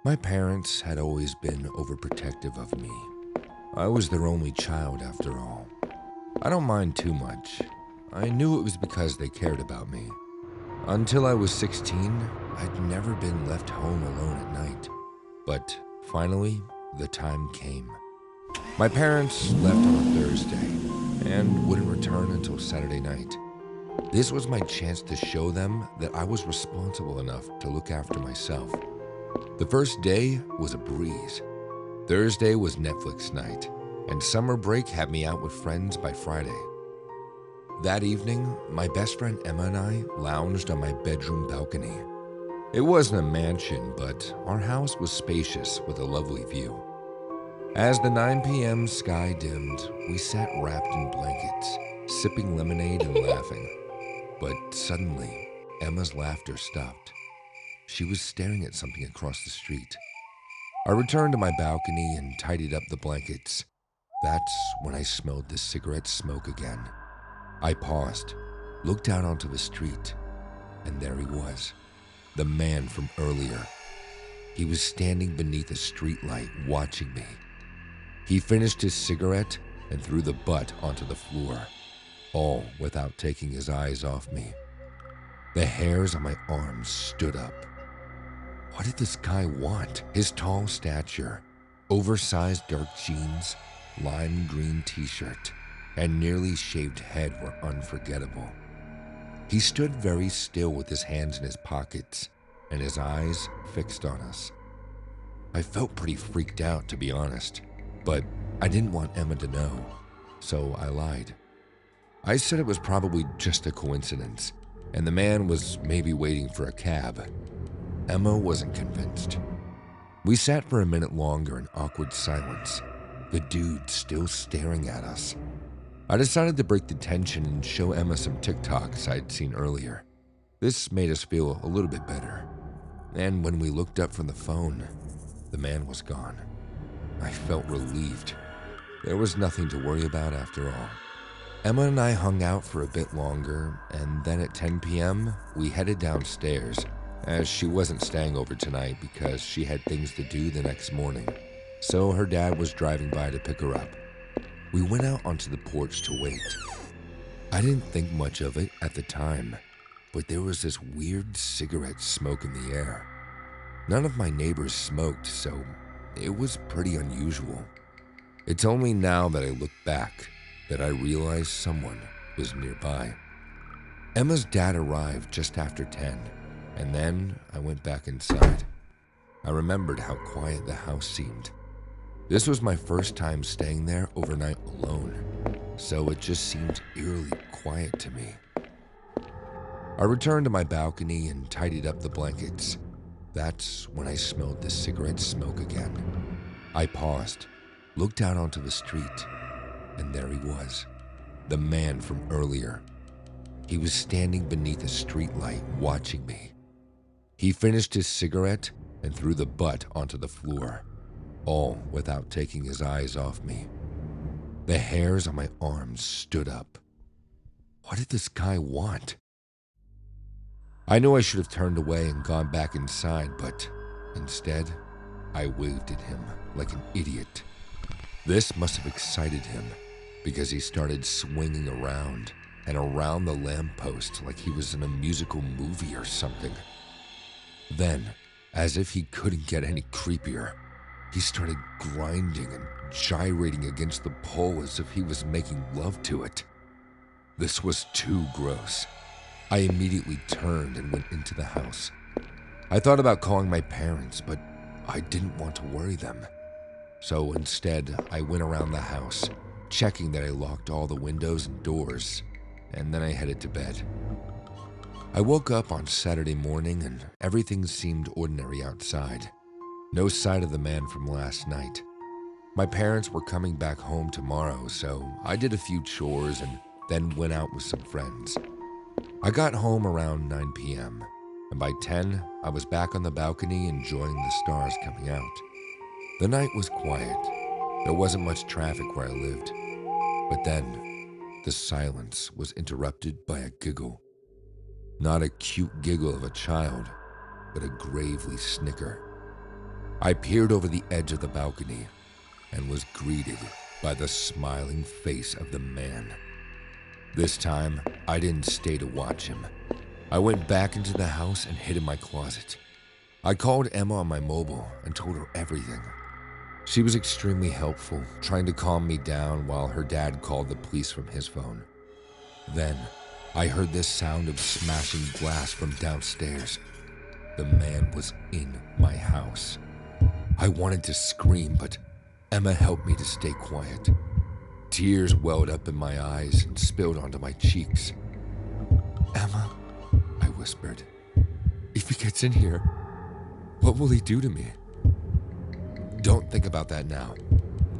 My parents had always been overprotective of me. I was their only child after all. I don't mind too much. I knew it was because they cared about me. Until I was 16, I'd never been left home alone at night. But finally, the time came. My parents left on a Thursday and wouldn't return until Saturday night. This was my chance to show them that I was responsible enough to look after myself. The first day was a breeze. Thursday was Netflix night, and summer break had me out with friends by Friday. That evening, my best friend Emma and I lounged on my bedroom balcony. It wasn't a mansion, but our house was spacious with a lovely view. As the 9 p.m. sky dimmed, we sat wrapped in blankets, sipping lemonade and laughing. But suddenly, Emma's laughter stopped. She was staring at something across the street. I returned to my balcony and tidied up the blankets. That's when I smelled the cigarette smoke again. I paused, looked out onto the street, and there he was, the man from earlier. He was standing beneath a streetlight watching me. He finished his cigarette and threw the butt onto the floor, all without taking his eyes off me. The hairs on my arms stood up. What did this guy want? His tall stature, oversized dark jeans, lime green t-shirt, and nearly shaved head were unforgettable. He stood very still with his hands in his pockets and his eyes fixed on us. I felt pretty freaked out, to be honest, but I didn't want Emma to know, so I lied. I said it was probably just a coincidence, and the man was maybe waiting for a cab. Emma wasn't convinced. We sat for a minute longer in awkward silence, the dude still staring at us. I decided to break the tension and show Emma some TikToks I'd seen earlier. This made us feel a little bit better. And when we looked up from the phone, the man was gone. I felt relieved. There was nothing to worry about after all. Emma and I hung out for a bit longer, and then at 10 p.m., we headed downstairs, as she wasn't staying over tonight because she had things to do the next morning. So her dad was driving by to pick her up. We went out onto the porch to wait. I didn't think much of it at the time, but there was this weird cigarette smoke in the air. None of my neighbors smoked, so it was pretty unusual. It's only now that I look back that I realized someone was nearby. Emma's dad arrived just after 10, and then I went back inside. I remembered how quiet the house seemed. This was my first time staying there overnight alone, so it just seemed eerily quiet to me. I returned to my balcony and tidied up the blankets. That's when I smelled the cigarette smoke again. I paused, looked out onto the street, and there he was, the man from earlier. He was standing beneath a streetlight watching me. He finished his cigarette and threw the butt onto the floor, all without taking his eyes off me. The hairs on my arms stood up. What did this guy want? I knew I should have turned away and gone back inside, but instead, I waved at him like an idiot. This must have excited him because he started swinging around and around the lamppost like he was in a musical movie or something. Then, as if he couldn't get any creepier, he started grinding and gyrating against the pole as if he was making love to it. This was too gross. I immediately turned and went into the house. I thought about calling my parents, but I didn't want to worry them. So instead, I went around the house, checking that I locked all the windows and doors, and then I headed to bed. I woke up on Saturday morning and everything seemed ordinary outside. No sight of the man from last night. My parents were coming back home tomorrow, so I did a few chores and then went out with some friends. I got home around 9 p.m., and by 10, I was back on the balcony enjoying the stars coming out. The night was quiet. There wasn't much traffic where I lived. But then, the silence was interrupted by a giggle. Not a cute giggle of a child, but a gravely snicker. I peered over the edge of the balcony and was greeted by the smiling face of the man. This time, I didn't stay to watch him. I went back into the house and hid in my closet. I called Emma on my mobile and told her everything. She was extremely helpful, trying to calm me down while her dad called the police from his phone. Then, I heard this sound of smashing glass from downstairs. The man was in my house. I wanted to scream, but Emma helped me to stay quiet. Tears welled up in my eyes and spilled onto my cheeks. "Emma," I whispered, "if he gets in here, what will he do to me?" "Don't think about that now.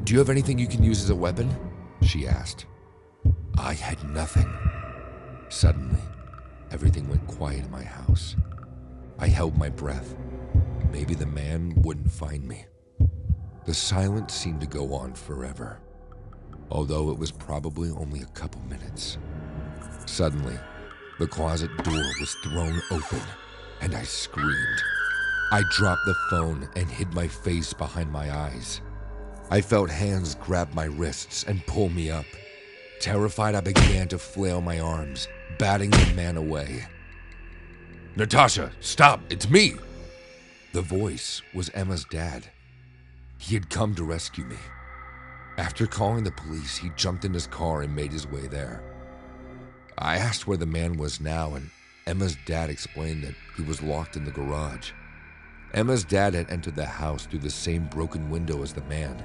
Do you have anything you can use as a weapon?" she asked. I had nothing. Suddenly, everything went quiet in my house. I held my breath. Maybe the man wouldn't find me. The silence seemed to go on forever, although it was probably only a couple minutes. Suddenly, the closet door was thrown open, and I screamed. I dropped the phone and hid my face behind my eyes. I felt hands grab my wrists and pull me up. Terrified, I began to flail my arms, batting the man away. "Natasha, stop! It's me!" The voice was Emma's dad. He had come to rescue me. After calling the police, he jumped in his car and made his way there. I asked where the man was now, and Emma's dad explained that he was locked in the garage. Emma's dad had entered the house through the same broken window as the man,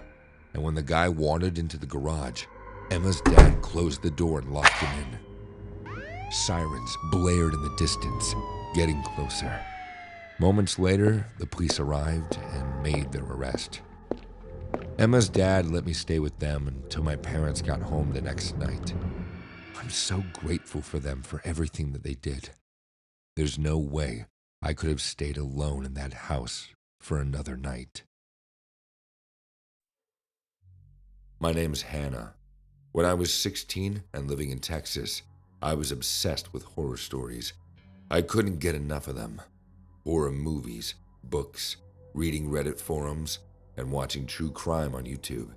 and when the guy wandered into the garage, Emma's dad closed the door and locked him in. Sirens blared in the distance, getting closer. Moments later, the police arrived and made their arrest. Emma's dad let me stay with them until my parents got home the next night. I'm so grateful for them for everything that they did. There's no way I could have stayed alone in that house for another night. My name's Hannah. When I was 16 and living in Texas, I was obsessed with horror stories. I couldn't get enough of them. Horror movies, books, reading Reddit forums, and watching true crime on YouTube.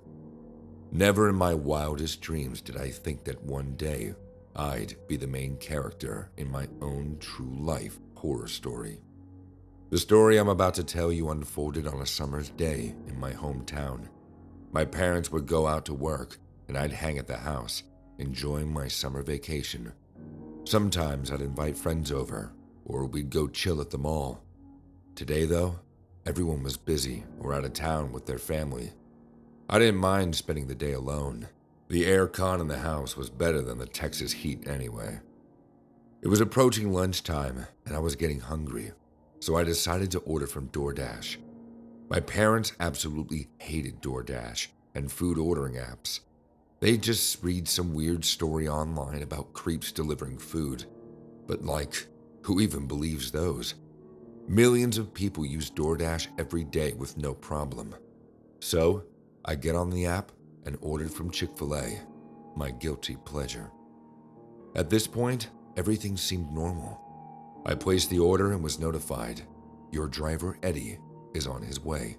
Never in my wildest dreams did I think that one day I'd be the main character in my own true life horror story. The story I'm about to tell you unfolded on a summer's day in my hometown. My parents would go out to work, and I'd hang at the house, enjoying my summer vacation. Sometimes I'd invite friends over, or we'd go chill at the mall. Today, though, everyone was busy or out of town with their family. I didn't mind spending the day alone. The air con in the house was better than the Texas heat anyway. It was approaching lunchtime, and I was getting hungry, so I decided to order from DoorDash. My parents absolutely hated DoorDash and food ordering apps. They just read some weird story online about creeps delivering food. But who even believes those? Millions of people use DoorDash every day with no problem. So, I get on the app and ordered from Chick-fil-A, my guilty pleasure. At this point, everything seemed normal. I placed the order and was notified, "Your driver, Eddie, is on his way."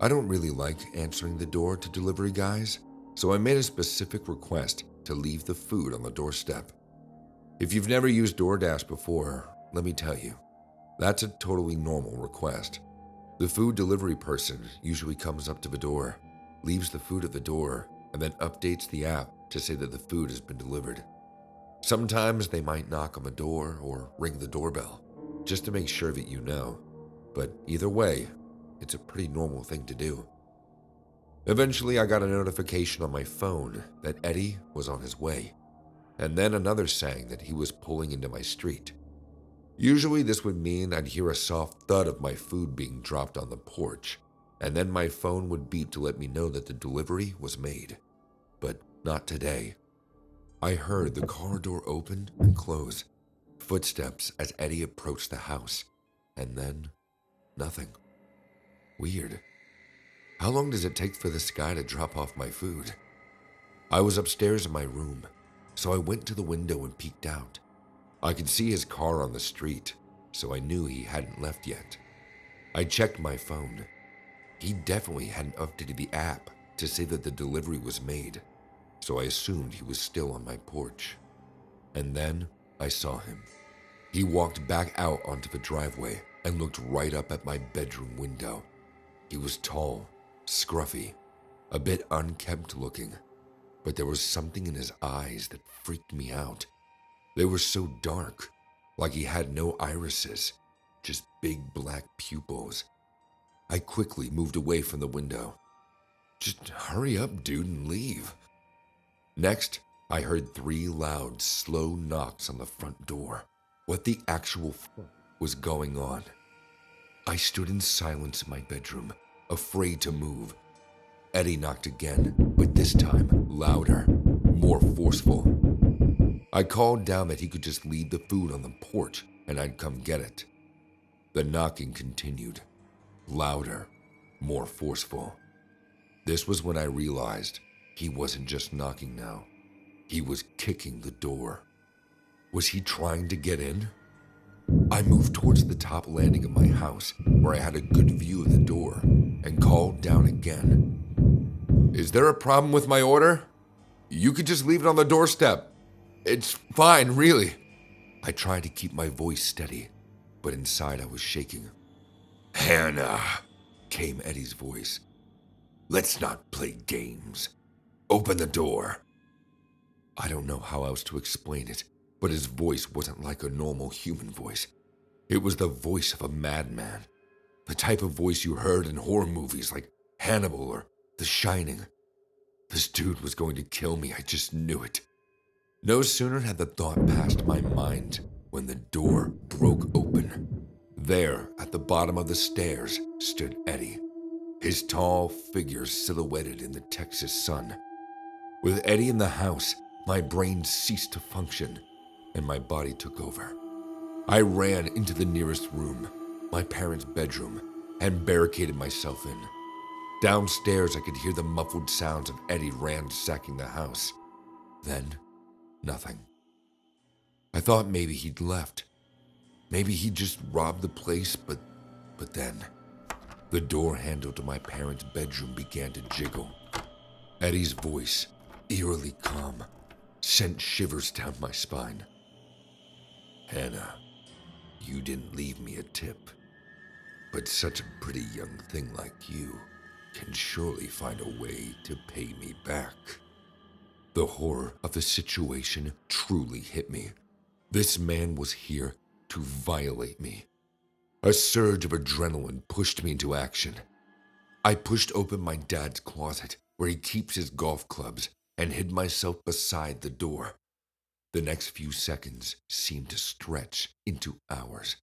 I don't really like answering the door to delivery guys, so I made a specific request to leave the food on the doorstep. If you've never used DoorDash before, let me tell you, that's a totally normal request. The food delivery person usually comes up to the door, leaves the food at the door, and then updates the app to say that the food has been delivered. Sometimes they might knock on the door or ring the doorbell, just to make sure that you know. But either way, it's a pretty normal thing to do. Eventually, I got a notification on my phone that Eddie was on his way, and then another saying that he was pulling into my street. Usually, this would mean I'd hear a soft thud of my food being dropped on the porch, and then my phone would beep to let me know that the delivery was made. But not today. I heard the car door open and close, footsteps as Eddie approached the house, and then nothing. Weird. How long does it take for this guy to drop off my food? I was upstairs in my room, so I went to the window and peeked out. I could see his car on the street, so I knew he hadn't left yet. I checked my phone. He definitely hadn't updated the app to say that the delivery was made, so I assumed he was still on my porch. And then I saw him. He walked back out onto the driveway and looked right up at my bedroom window. He was tall, scruffy, a bit unkempt looking, but there was something in his eyes that freaked me out. They were so dark, like he had no irises, just big black pupils. I quickly moved away from the window. Just hurry up, dude, and leave. Next, I heard 3 loud, slow knocks on the front door. What the actual fuck was going on? I stood in silence in my bedroom, afraid to move. Eddie knocked again, but this time louder, more forceful. I called down that he could just leave the food on the porch and I'd come get it. The knocking continued, louder, more forceful. This was when I realized he wasn't just knocking now. He was kicking the door. Was he trying to get in? I moved towards the top landing of my house, where I had a good view of the door, and called down again. Is there a problem with my order? You could just leave it on the doorstep. It's fine, really. I tried to keep my voice steady, but inside I was shaking. Hannah, came Eddie's voice. Let's not play games. Open the door. I don't know how else to explain it, but his voice wasn't like a normal human voice. It was the voice of a madman. The type of voice you heard in horror movies like Hannibal or The Shining. This dude was going to kill me, I just knew it. No sooner had the thought passed my mind when the door broke open. There, at the bottom of the stairs, stood Eddie, his tall figure silhouetted in the Texas sun. With Eddie in the house, my brain ceased to function, and my body took over. I ran into the nearest room, my parents' bedroom, and barricaded myself in. Downstairs, I could hear the muffled sounds of Eddie ransacking the house. Then, nothing. I thought maybe he'd left. Maybe he'd just robbed the place, but then, the door handle to my parents' bedroom began to jiggle. Eddie's voice, eerily calm, sent shivers down my spine. Hannah, you didn't leave me a tip, but such a pretty young thing like you can surely find a way to pay me back. The horror of the situation truly hit me. This man was here to violate me. A surge of adrenaline pushed me into action. I pushed open my dad's closet, where he keeps his golf clubs, and hid myself beside the door. The next few seconds seemed to stretch into hours.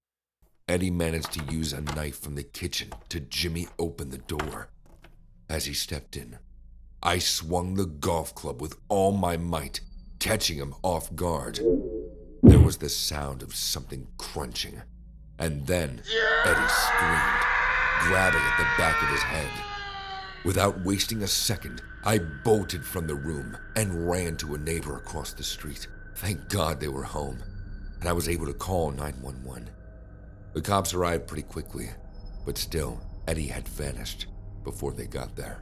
Eddie managed to use a knife from the kitchen to jimmy open the door. As he stepped in, I swung the golf club with all my might, catching him off guard. There was the sound of something crunching, and then Eddie screamed, grabbing at the back of his head. Without wasting a second, I bolted from the room and ran to a neighbor across the street. Thank God they were home, and I was able to call 911. The cops arrived pretty quickly, but still, Eddie had vanished before they got there.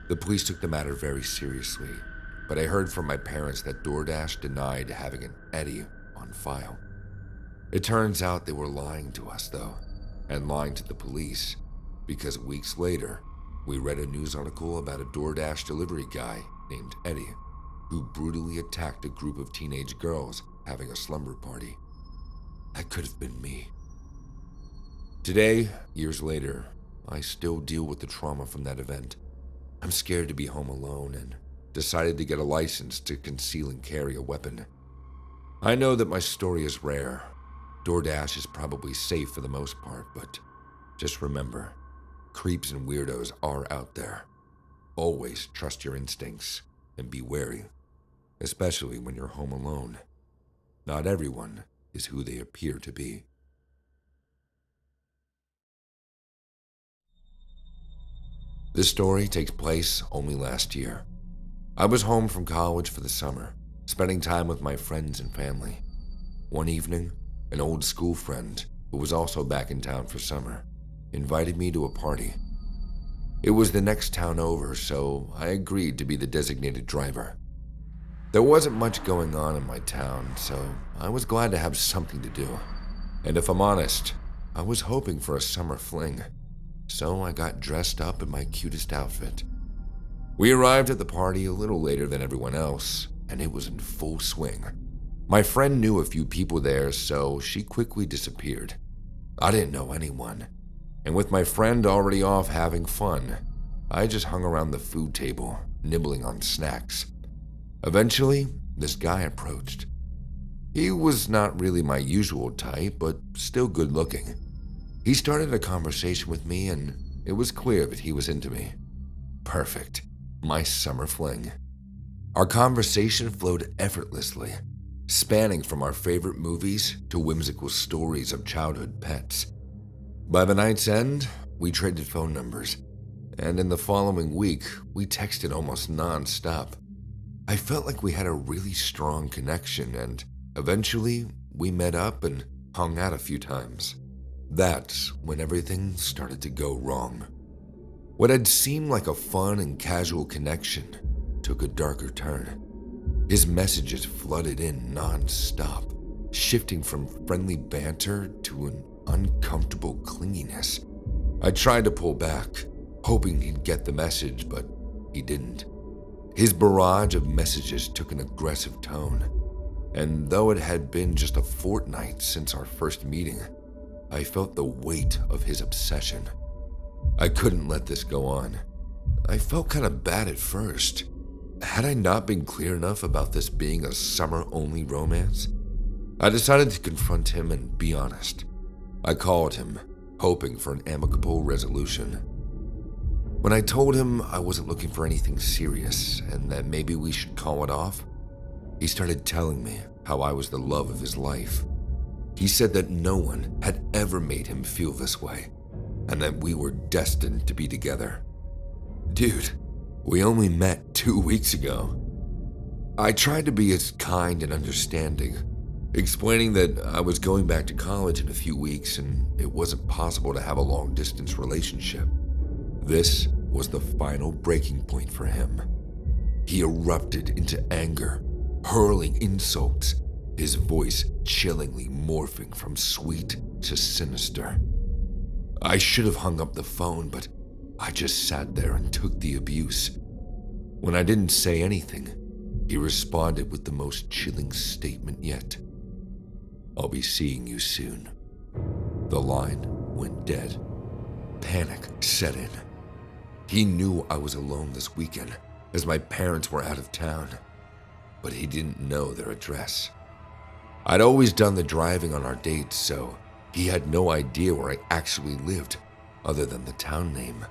The police took the matter very seriously, but I heard from my parents that DoorDash denied having an Eddie on file. It turns out they were lying to us, though, and lying to the police, because weeks later, we read a news article about a DoorDash delivery guy named Eddie, who brutally attacked a group of teenage girls having a slumber party. That could have been me. Today, years later, I still deal with the trauma from that event. I'm scared to be home alone and decided to get a license to conceal and carry a weapon. I know that my story is rare. DoorDash is probably safe for the most part, but just remember, creeps and weirdos are out there. Always trust your instincts and be wary, especially when you're home alone. Not everyone is who they appear to be. This story takes place only last year. I was home from college for the summer, spending time with my friends and family. One evening, an old school friend, who was also back in town for summer, invited me to a party. It was the next town over, so I agreed to be the designated driver. There wasn't much going on in my town, so I was glad to have something to do. And if I'm honest, I was hoping for a summer fling, so I got dressed up in my cutest outfit. We arrived at the party a little later than everyone else, and it was in full swing. My friend knew a few people there, so she quickly disappeared. I didn't know anyone, and with my friend already off having fun, I just hung around the food table, nibbling on snacks. Eventually, this guy approached. He was not really my usual type, but still good looking. He started a conversation with me, and it was clear that he was into me. Perfect. My summer fling. Our conversation flowed effortlessly, spanning from our favorite movies to whimsical stories of childhood pets. By the night's end, we traded phone numbers, and in the following week, we texted almost non-stop. I felt like we had a really strong connection, and eventually, we met up and hung out a few times. That's when everything started to go wrong. What had seemed like a fun and casual connection took a darker turn. His messages flooded in non-stop, shifting from friendly banter to an uncomfortable clinginess. I tried to pull back, hoping he'd get the message, but he didn't. His barrage of messages took an aggressive tone, and though it had been just a fortnight since our first meeting, I felt the weight of his obsession. I couldn't let this go on. I felt kind of bad at first. Had I not been clear enough about this being a summer-only romance? I decided to confront him and be honest. I called him, hoping for an amicable resolution. When I told him I wasn't looking for anything serious and that maybe we should call it off, he started telling me how I was the love of his life. He said that no one had ever made him feel this way, and that we were destined to be together. Dude, we only met 2 weeks ago. I tried to be as kind and understanding, explaining that I was going back to college in a few weeks and it wasn't possible to have a long-distance relationship. This was the final breaking point for him. He erupted into anger, hurling insults, his voice chillingly morphing from sweet to sinister. I should have hung up the phone, but I just sat there and took the abuse. When I didn't say anything, he responded with the most chilling statement yet. "I'll be seeing you soon." The line went dead. Panic set in. He knew I was alone this weekend, as my parents were out of town, but he didn't know their address. I'd always done the driving on our dates, so he had no idea where I actually lived, other than the town name.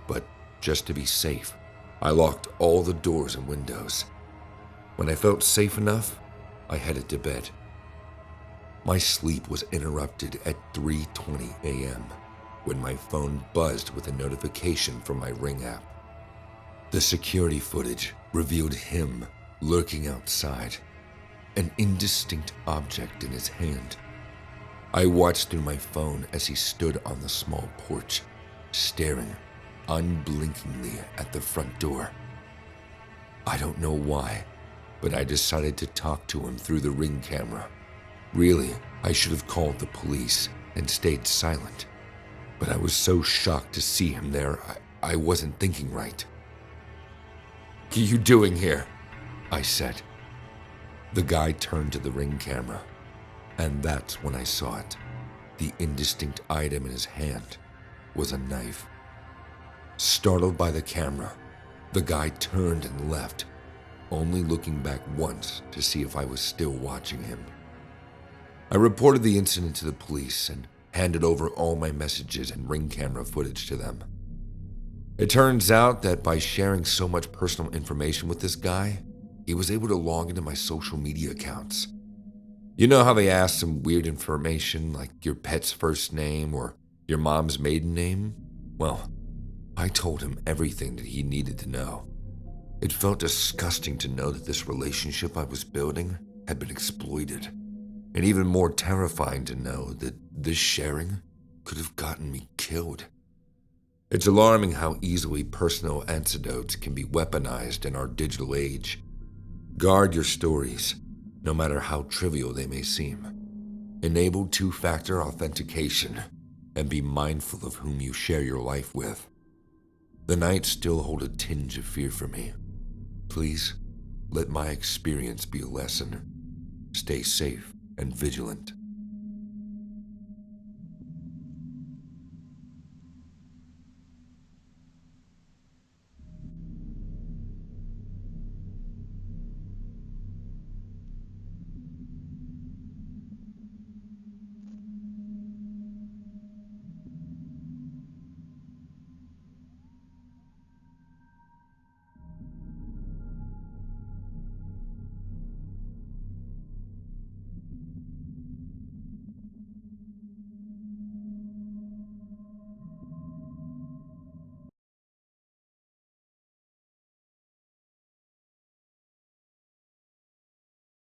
But just to be safe, I locked all the doors and windows. When I felt safe enough, I headed to bed. My sleep was interrupted at 3:20 a.m. when my phone buzzed with a notification from my Ring app. The security footage revealed him lurking outside, an indistinct object in his hand. I watched through my phone as he stood on the small porch, staring unblinkingly at the front door. I don't know why, but I decided to talk to him through the Ring camera. Really, I should have called the police and stayed silent, but I was so shocked to see him there, I wasn't thinking right. "What are you doing here?" I said. The guy turned to the Ring camera, and that's when I saw it. The indistinct item in his hand was a knife. Startled by the camera, the guy turned and left, only looking back once to see if I was still watching him. I reported the incident to the police and handed over all my messages and Ring camera footage to them. It turns out that by sharing so much personal information with this guy, he was able to log into my social media accounts. You know how they ask some weird information like your pet's first name or your mom's maiden name? Well, I told him everything that he needed to know. It felt disgusting to know that this relationship I was building had been exploited, and even more terrifying to know that this sharing could have gotten me killed. It's alarming how easily personal anecdotes can be weaponized in our digital age. Guard your stories, no matter how trivial they may seem. Enable two-factor authentication, and be mindful of whom you share your life with. The nights still hold a tinge of fear for me. Please, let my experience be a lesson. Stay safe and vigilant.